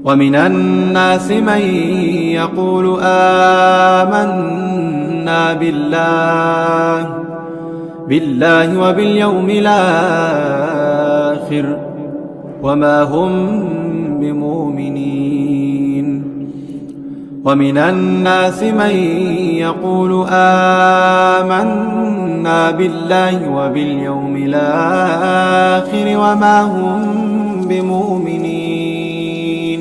ومن الناس من يقول آمنا بالله وباليوم الآخر وما هم بمؤمنين. ومن الناس من يقول آمنا بالله وباليوم الآخر وما هم بمؤمنين،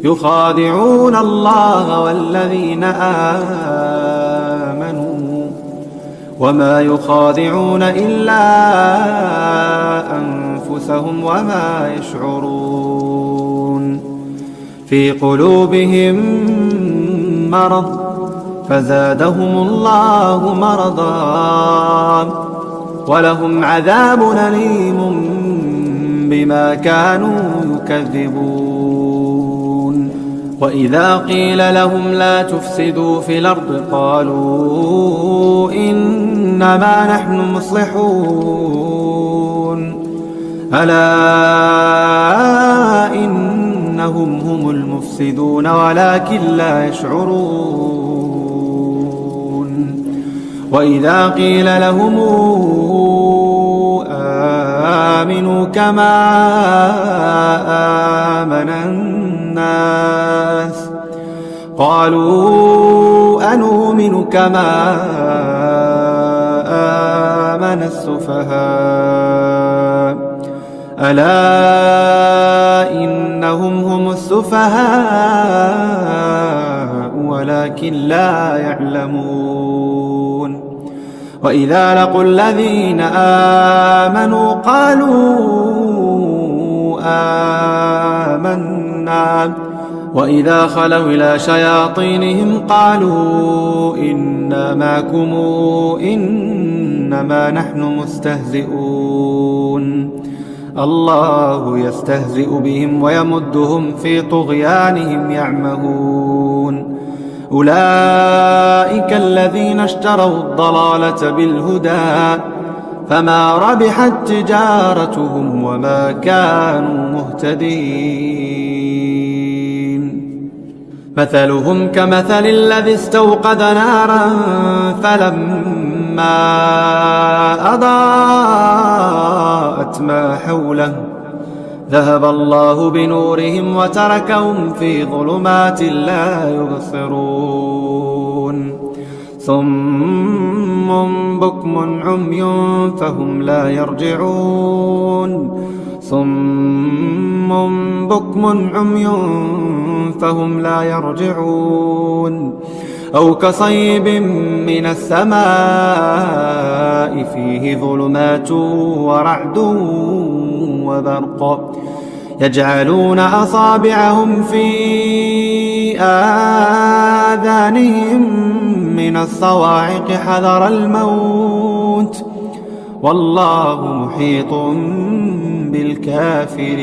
يخادعون الله والذين آمنوا وما يخادعون إلا أنفسهم وما يشعرون. في قلوبهم مرض فزادهم الله مرضا ولهم عذاب أليم بما كانوا يكذبون. وإذا قيل لهم لا تفسدوا في الأرض قالوا إنما نحن مصلحون ألا إنهم هم المفسدون ولكن لا يشعرون. وإذا قيل لهم آمنوا كما آمن الناس قالوا أنؤمن كما آمن السفهاء ألا إنهم هم السفهاء ولكن لا يعلمون. وإذا لقوا الذين آمنوا قالوا آمنا وإذا خلوا إلى شياطينهم قالوا إنا معكم إنما نحن مستهزئون. الله يستهزئ بهم ويمدهم في طغيانهم يعمهون. أولئك الذين اشتروا الضلالة بالهدى فما ربحت تجارتهم وما كانوا مهتدين. مثلهم كمثل الذي استوقد نارا فلما أضاءت ما حوله ذهب الله بنورهم وتركهم في ظلمات لا يبصرون. صم بكم عمي فهم لا يرجعون. صم بكم عمي فهم لا يرجعون. أو كصيب من السماء فيه ظلمات ورعد وبرق يجعلون أصابعهم في آذانهم من الصواعق حذر الموت والله محيط بالكافرين.